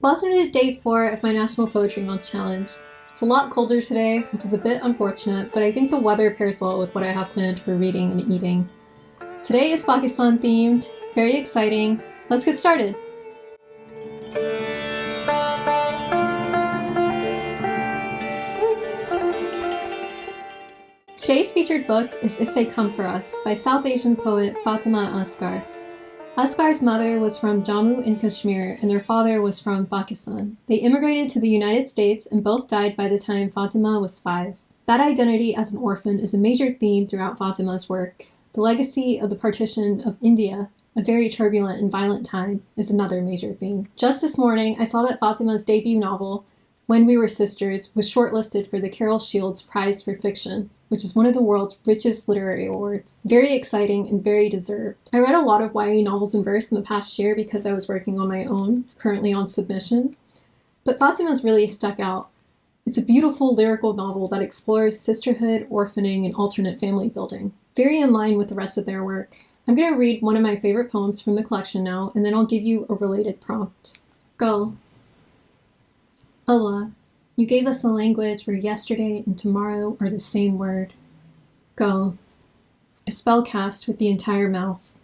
Welcome to day 4 of my National Poetry Month Challenge. It's a lot colder today, which is a bit unfortunate, but I think the weather pairs well with what I have planned for reading and eating. Today is Pakistan themed, very exciting. Let's get started! Today's featured book is If They Come For Us by South Asian poet Fatimah Asghar. Asghar's mother was from Jammu in Kashmir and their father was from Pakistan. They immigrated to the United States and both died by the time Fatimah was 5. That identity as an orphan is a major theme throughout Fatimah's work. The legacy of the partition of India, a very turbulent and violent time, is another major theme. Just this morning, I saw that Fatimah's debut novel, When We Were Sisters, was shortlisted for the Carol Shields Prize for Fiction, which is one of the world's richest literary awards. Very exciting and very deserved. I read a lot of YA novels in verse in the past year because I was working on my own, currently on submission. But Fatimah's really stuck out. It's a beautiful lyrical novel that explores sisterhood, orphaning, and alternate family building. Very in line with the rest of their work. I'm going to read one of my favorite poems from the collection now, and then I'll give you a related prompt. Go. Allah, you gave us a language where yesterday and tomorrow are the same word. Go. A spell cast with the entire mouth.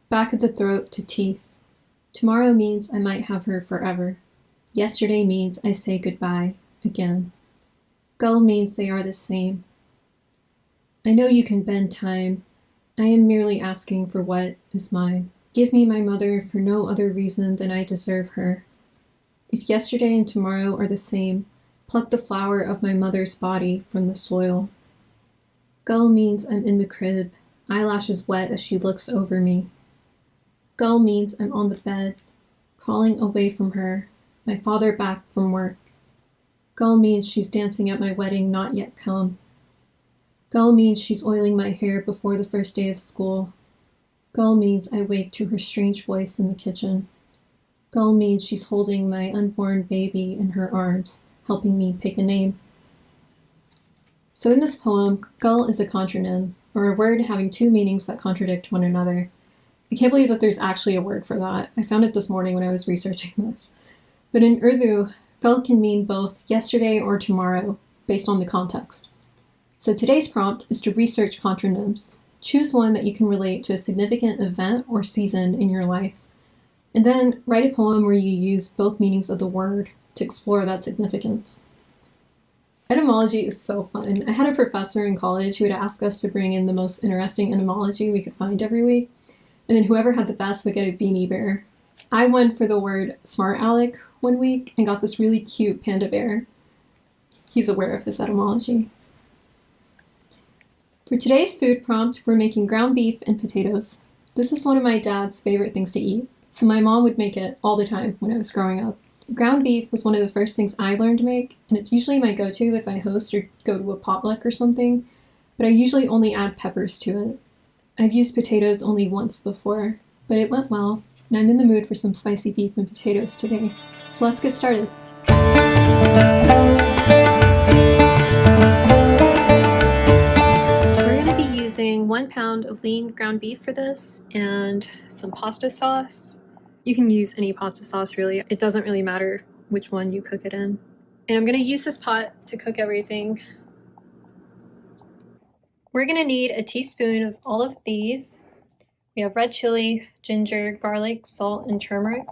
Back of the throat to teeth. Tomorrow means I might have her forever. Yesterday means I say goodbye, again. Gull means they are the same. I know you can bend time. I am merely asking for what is mine. Give me my mother for no other reason than I deserve her. If yesterday and tomorrow are the same, pluck the flower of my mother's body from the soil. Gull means I'm in the crib, eyelashes wet as she looks over me. Gull means I'm on the bed, crawling away from her, my father back from work. Gull means she's dancing at my wedding not yet come. Gull means she's oiling my hair before the first day of school. Gull means I wake to her strange voice in the kitchen. Gull means she's holding my unborn baby in her arms, helping me pick a name. So in this poem, gull is a contronym, or a word having two meanings that contradict one another. I can't believe that there's actually a word for that. I found it this morning when I was researching this. But in Urdu, gull can mean both yesterday or tomorrow, based on the context. So today's prompt is to research contronyms. Choose one that you can relate to a significant event or season in your life. And then write a poem where you use both meanings of the word to explore that significance. Etymology is so fun. I had a professor in college who would ask us to bring in the most interesting etymology we could find every week, and then whoever had the best would get a beanie bear. I went for the word smart aleck one week and got this really cute panda bear. He's aware of his etymology. For today's food prompt, we're making ground beef and potatoes. This is one of my dad's favorite things to eat, so my mom would make it all the time when I was growing up. Ground beef was one of the first things I learned to make, and it's usually my go-to if I host or go to a potluck or something, but I usually only add peppers to it. I've used potatoes only once before, but it went well, and I'm in the mood for some spicy beef and potatoes today. So let's get started. We're going to be using 1 pound of lean ground beef for this, and some pasta sauce. You can use any pasta sauce really, it doesn't really matter which one you cook it in. And I'm going to use this pot to cook everything. We're going to need a teaspoon of all of these. We have red chili, ginger, garlic, salt, and turmeric.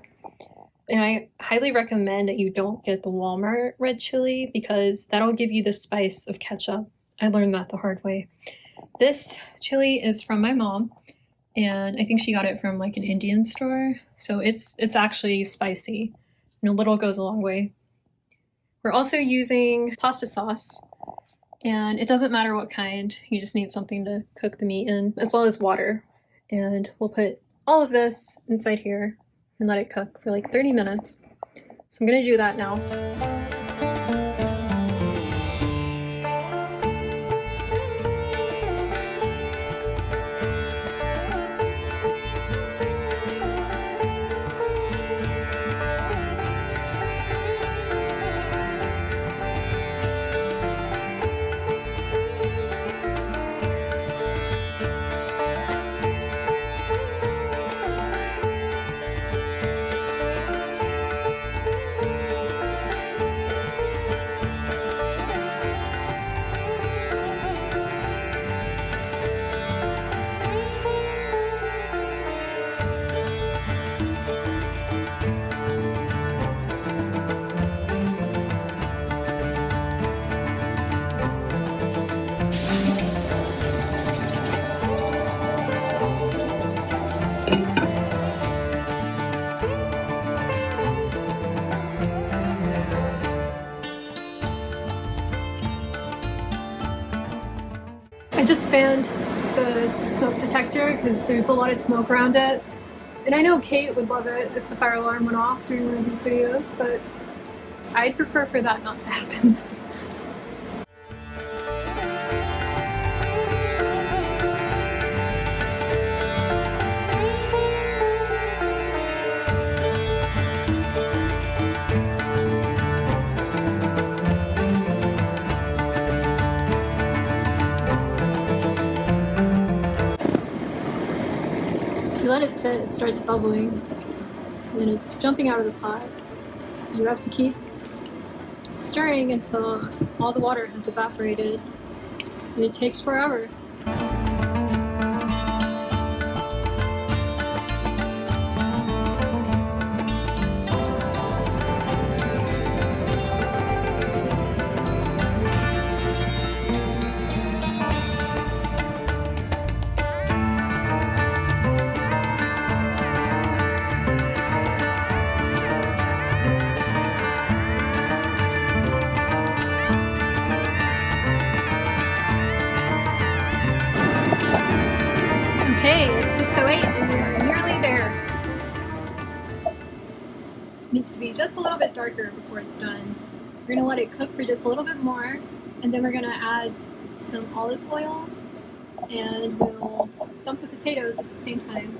And I highly recommend that you don't get the Walmart red chili because that'll give you the spice of ketchup. I learned that the hard way. This chili is from my mom. And I think she got it from like an Indian store. So it's actually spicy. And a little goes a long way. We're also using pasta sauce. And it doesn't matter what kind. You just need something to cook the meat in, as well as water. And we'll put all of this inside here and let it cook for like 30 minutes. So I'm going to do that now. I just fanned the smoke detector because there's a lot of smoke around it. And I know Kate would love it if the fire alarm went off during one of these videos, but I'd prefer for that not to happen. If you let it sit, it starts bubbling, and then it's jumping out of the pot. You have to keep stirring until all the water has evaporated, and it takes forever. Okay, it's 6:08 and we're nearly there. It needs to be just a little bit darker before it's done. We're gonna let it cook for just a little bit more, and then we're gonna add some olive oil, and we'll dump the potatoes at the same time.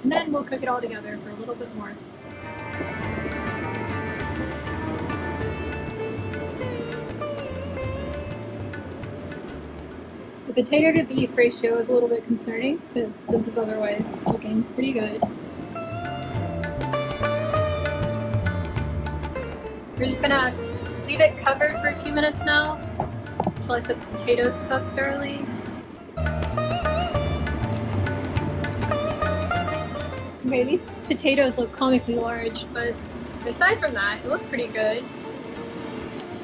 And then we'll cook it all together for a little bit more. The potato to beef ratio is a little bit concerning, but this is otherwise looking pretty good. We're just gonna leave it covered for a few minutes now to let the potatoes cook thoroughly. Okay, these potatoes look comically large, but aside from that, it looks pretty good.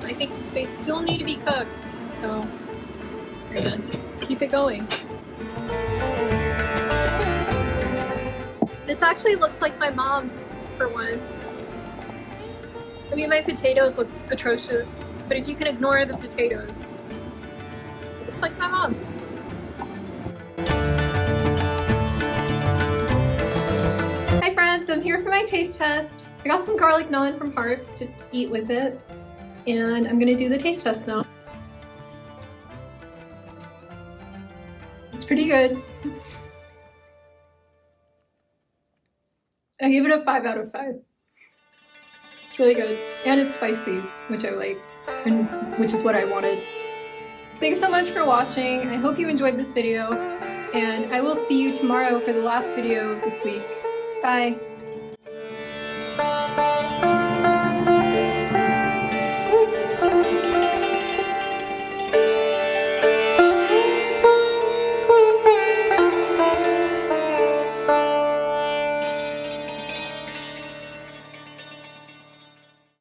I think they still need to be cooked, so we're gonna keep it going. This actually looks like my mom's for once. I mean, my potatoes look atrocious, but if you can ignore the potatoes, it looks like my mom's. Hi friends, I'm here for my taste test. I got some garlic naan from Harps to eat with it, and I'm gonna do the taste test now. It's pretty good. I give it a 5 out of 5. It's really good, and it's spicy, which I like, and which is what I wanted. Thanks so much for watching. I hope you enjoyed this video, and I will see you tomorrow for the last video of this week. Bye!